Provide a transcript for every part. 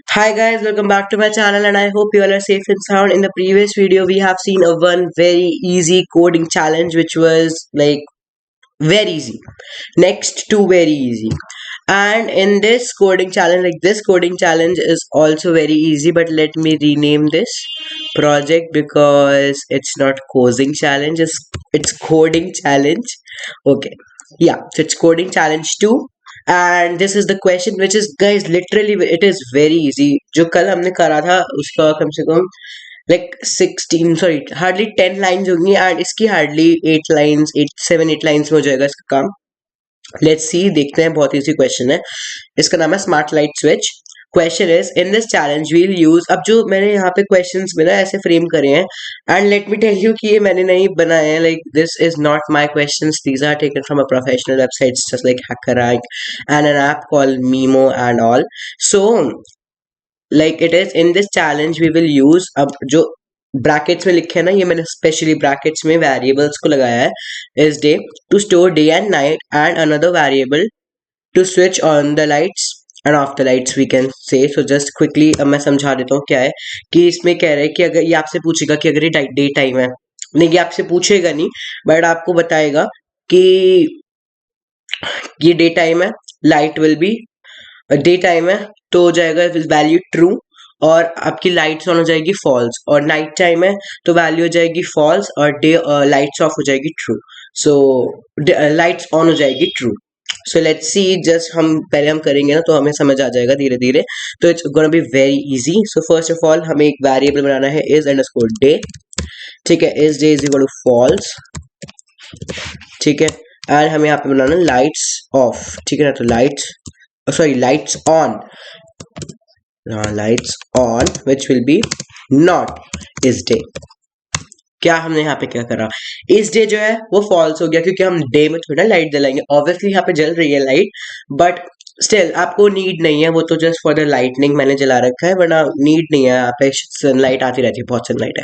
Hi guys, welcome back to my channel and I hope you all are safe and sound. In the previous video, we have seen a one very easy coding challenge which was like very easy. Next two very easy. And in this coding challenge, like this coding challenge is also very easy, but let me rename this project because it's not coding challenge, it's coding challenge. Okay. Yeah, so it's coding challenge 2 and this is the question which is guys literally it is very easy जो कल हमने करा था उसका कम से कम like 16 sorry hardly 10 lines होंगी and इसकी hardly 8 lines 8 lines में हो जाएगा इसका काम लेट्स सी देखते हैं बहुत इजी क्वेश्चन है इसका नाम है smart light switch question is in this challenge we'll use अब जो मैंने यहाँ पे क्वेश्चंस में ना ऐसे फ्रेम करे हैं and let me tell you कि ये मैंने नहीं बनाए हैं like this is not my questions these are taken from a professional websites just like HackerRank and an app called Mimo and all so like it is in this challenge we will use अब जो brackets में लिखे हैं ना ये मैंने specially brackets में variables को लगाया है is day to store day and night and another variable to switch on the lights and off the lights we can say so just quickly अब मैं समझा देता हूँ क्या है कि इसमें कह रहे हैं कि अगर ये आपसे पूछेगा कि अगर ये डे टाइम है नहीं ये आपसे पूछेगा नहीं बट आपको बताएगा कि ये डे टाइम है light will be day time है तो हो जाएगा वैल्यू ट्रू और आपकी लाइट्स ऑन हो जाएगी फॉल्स और नाइट टाइम है तो वैल्यू हो जाएगी फॉल्स और डे लाइट्स ऑफ हो जाएगी ट्रू सो लाइट्स ऑन हो जाएगी true so let's see just हम पहले हम करेंगे ना तो हमें समझ आ जाएगा धीरे धीरे तो it's gonna be very easy so first of all हमें एक वेरिएबल बनाना है इज अंडरस्कोर डे ठीक है is day is equal to false ठीक है एंड हमें यहाँ पे बनाना है लाइट्स ऑफ ठीक है ना तो lights sorry lights on lights on which will be not is day क्या हमने यहाँ पे क्या करा इस डे जो है वो फॉल्स हो गया क्योंकि हम डे में थोड़ा लाइट जलाएंगे ऑब्वियसली यहाँ पे जल रही है लाइट बट स्टिल आपको नीड नहीं है वो तो जस्ट फॉर द लाइटनिंग मैंने जला रखा है वरना नीड नहीं है यहाँ पे सनलाइट आती रहती है बहुत सनलाइट है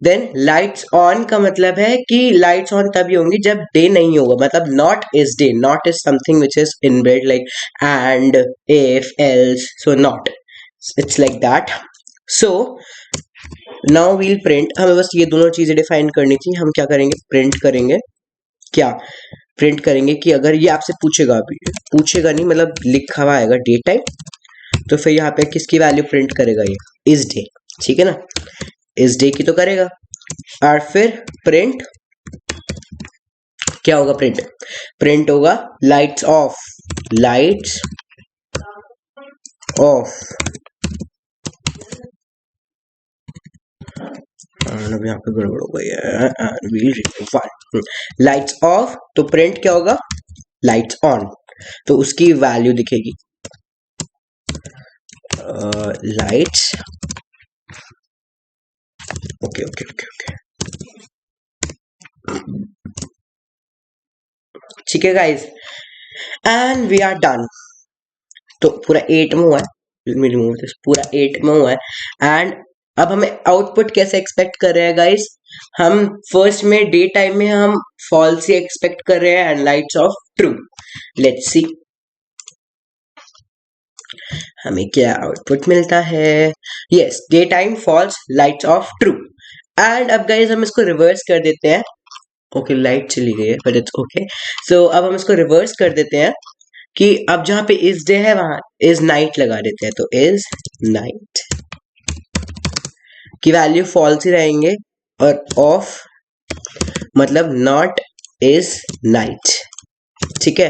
देन लाइट्स ऑन का मतलब है कि लाइट्स ऑन तभी होंगी जब डे नहीं होगा मतलब not is day not is something which is inbuilt like and if else so not it's like that so now we'll print हमें बस ये दोनों चीजें डिफाइन करनी थी हम क्या करेंगे प्रिंट करेंगे क्या प्रिंट करेंगे कि अगर ये आपसे पूछेगा अभी पूछेगा नहीं मतलब लिखा हुआ आएगा डे टाइम तो फिर यहाँ पे किसकी वैल्यू प्रिंट करेगा ये इस डे ठीक है ना इस डे की तो करेगा और फिर प्रिंट क्या होगा प्रिंट होगा लाइट्स ऑफ अब यहाँ पे गड़बड़ हो गई है लाइट्स ऑफ तो प्रिंट क्या होगा लाइट्स ऑन तो उसकी वैल्यू दिखेगी lights okay okay okay okay ठीक है guys and we are done तो पूरा 8 में हुआ है पूरा 8 में हुआ है एंड अब हमें आउटपुट कैसे एक्सपेक्ट कर रहे हैं गाइस हम फर्स्ट में डे टाइम में हम फॉल्स ही एक्सपेक्ट कर रहे हैं and lights off true let's see हमें क्या आउटपुट मिलता है yes day time false lights off true and अब गाइस हम इसको रिवर्स कर देते हैं ओके लाइट चली गई है बट इट्स ओके सो अब हम इसको रिवर्स कर देते हैं कि अब जहां पे इज डे है वहां इज नाइट लगा देते हैं तो इज नाइट की वैल्यू फॉल्स ही रहेंगे और ऑफ मतलब नॉट इज नाइट ठीक है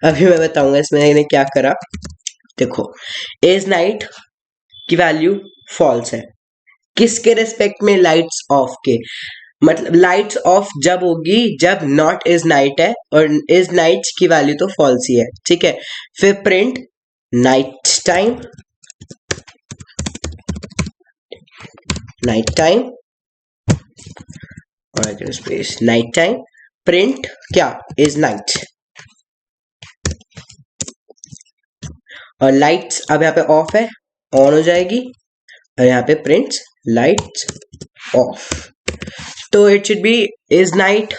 अभी मैं बताऊंगा इसमें मैंने क्या करा देखो इज नाइट की वैल्यू फॉल्स है किसके रेस्पेक्ट में लाइट्स ऑफ के मतलब लाइट्स ऑफ जब होगी जब नॉट इज नाइट है और इज नाइट की वैल्यू तो फॉल्स ही है ठीक है फिर प्रिंट नाइट टाइम और स्पेस नाइट टाइम प्रिंट क्या इज नाइट और लाइट्स अब यहाँ पे ऑफ है ऑन हो जाएगी और यहाँ पे प्रिंट लाइट्स ऑफ तो it should be is night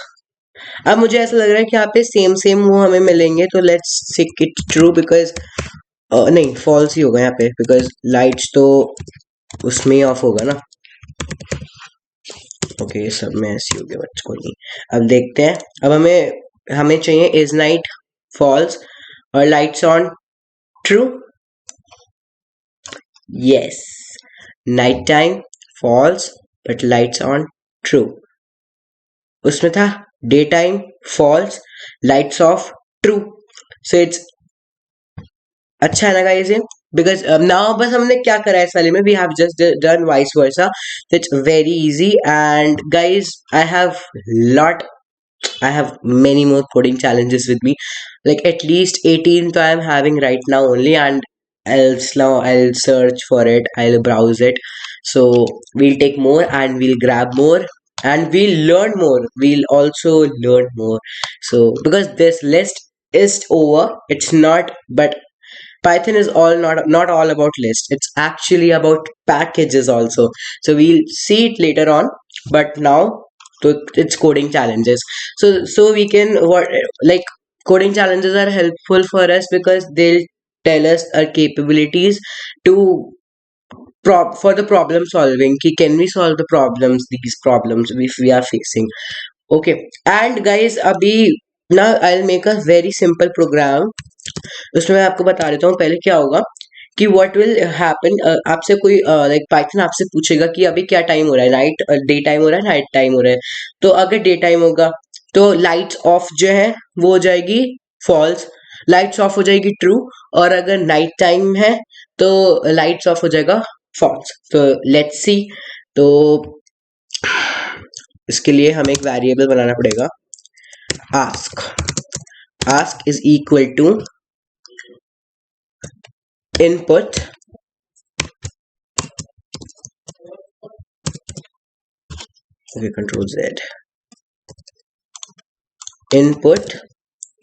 अब मुझे ऐसा लग रहा है कि यहाँ पे सेम वो हमें मिलेंगे तो let's tick it true because नहीं फॉल्स ही होगा यहाँ पे, बिकॉज लाइट्स तो उसमें ही ऑफ होगा ना। ओके ये सब में ऐसी हो गया, बट कोई नहीं। अब देखते हैं, अब हमें हमें चाहिए इज नाइट फॉल्स और lights on true. Yes, night time false but lights on true. उसमें था day time false lights off true. So it's अच्छा है ना गाइस ये, बिकॉज नाउ बस हमने क्या करा है इस वाले में, we have just done vice versa. It's very easy and guys I have lot, I have many more coding challenges with me, like at least 18 I am having right now only, and else now I'll search for it, I'll browse it. So we'll take more and we'll grab more and we'll learn more, we'll also learn more. So because this list is over, it's not, but Python is all not all about lists. It's actually about packages also. So we'll see it later on. But now, so it's coding challenges. So we can what like coding challenges are helpful for us because they'll tell us our capabilities to for the problem solving. Ki can we solve the problems, these problems if we are facing? Okay. And guys, abhi now I'll make a very simple program। उसमें मैं आपको बता देता हूँ पहले क्या होगा कि व्हाट विल हैपन। आपसे कोई लाइक पाइथन आपसे पूछेगा कि अभी क्या टाइम हो रहा है, नाइट डे टाइम हो रहा है नाइट टाइम हो रहा है। तो अगर डे टाइम होगा तो लाइट्स ऑफ जो है वो हो जाएगी फॉल्स, लाइट्स ऑफ हो जाएगी ट्रू। और अगर नाइट टाइम है तो लाइट्स ऑफ हो जाएगा फॉल्स। तो लेट्स सी। तो इसके लिए हमें एक वेरिएबल बनाना पड़ेगा, ask. Ask is equal to input okay control z input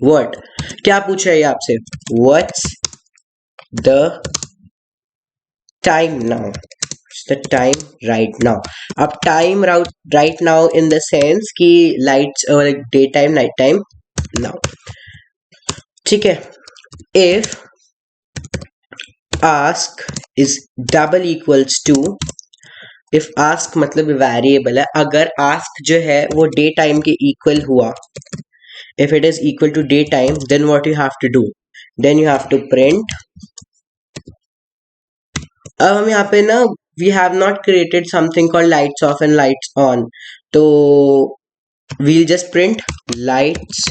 what, क्या पूछा है ये आपसे, what's the time now, the time right now। अब time right now in the sense कि lights और day time night time now, ठीक है। if ask is double equals to, if ask मतलब वेरिएबल है, अगर आस्क जो है वो डे टाइम के इक्वल हुआ, if it is equal to day time, then what you have to do, then you have to print. अब हम यहाँ पे ना we have not created something called lights off and lights on, तो we'll just print lights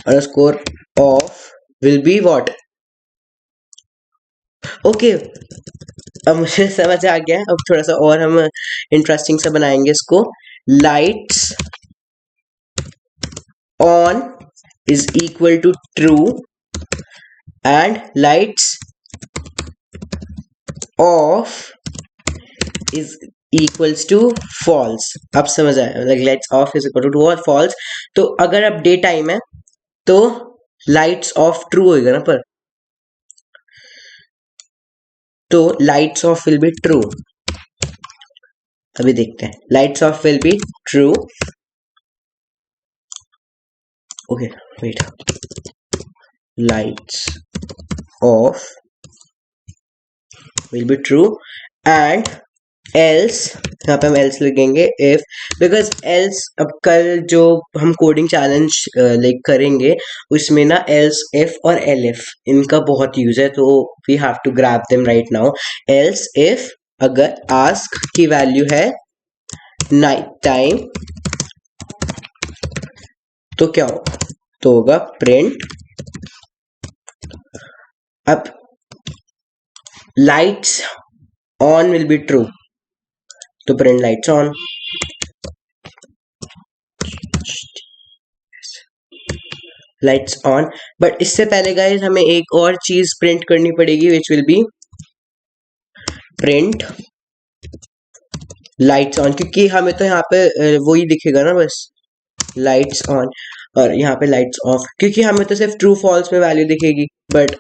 underscore off will be what. Okay अब मुझे समझ आ गया। अब थोड़ा सा और हम इंटरेस्टिंग सा बनाएंगे इसको। Lights on is equal to true and lights off is equals to false. अब समझ आया, like lights off is equal to true और फॉल्स। तो अगर अब डे टाइम है तो लाइट्स ऑफ ट्रू होगा ना, पर तो lights off will be true. अभी देखते हैं, lights off will be true. Okay wait, lights off will be true and else, यहाँ पे हम एल्स लिखेंगे इफ, बिकॉज एल्स अब कल जो हम कोडिंग चैलेंज लाइक करेंगे उसमें ना एल्स इफ और एल इफ इनका बहुत यूज है, तो we have to grab them right now. Else if अगर आस्क की वैल्यू है नाइट टाइम तो क्या होगा, तो होगा प्रिंट। अब lights on will be true, तो print lights on. Lights on, but इससे पहले गाइस हमें एक और चीज प्रिंट करनी पड़ेगी which will be print lights on, क्योंकि हमें तो यहाँ पे वही दिखेगा ना बस लाइट्स ऑन, और यहाँ पे लाइट्स ऑफ, क्योंकि हमें तो सिर्फ ट्रू फॉल्स में वैल्यू दिखेगी, बट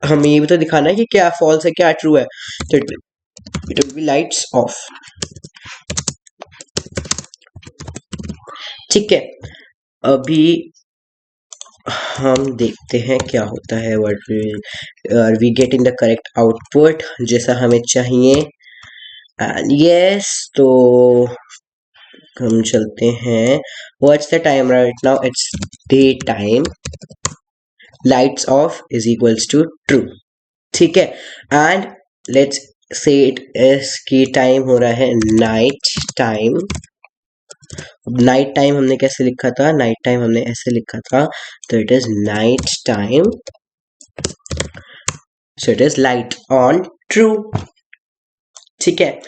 हमें ये भी तो दिखाना है कि क्या फॉल्स है क्या ट्रू है। तो it will be lights off, ठीक है। अभी हम देखते हैं क्या होता है, what we get in the correct output जैसा हमें चाहिए। एंड यस, तो हम चलते हैं। What's the time right now? It's day time. Lights off is equals to true. ठीक है। एंड लेट्स से इट इसकी टाइम हो रहा है नाइट टाइम। नाइट टाइम हमने कैसे लिखा था? नाइट टाइम हमने ऐसे लिखा था, तो it is night time, so it is light on true. ठीक है।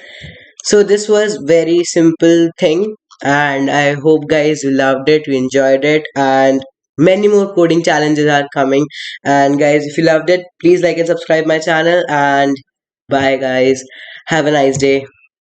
So this was very simple thing, and I hope guys you loved it, you enjoyed it, and many more coding challenges are coming. And guys, if you loved it, please like and subscribe my channel, and bye guys, have a nice day.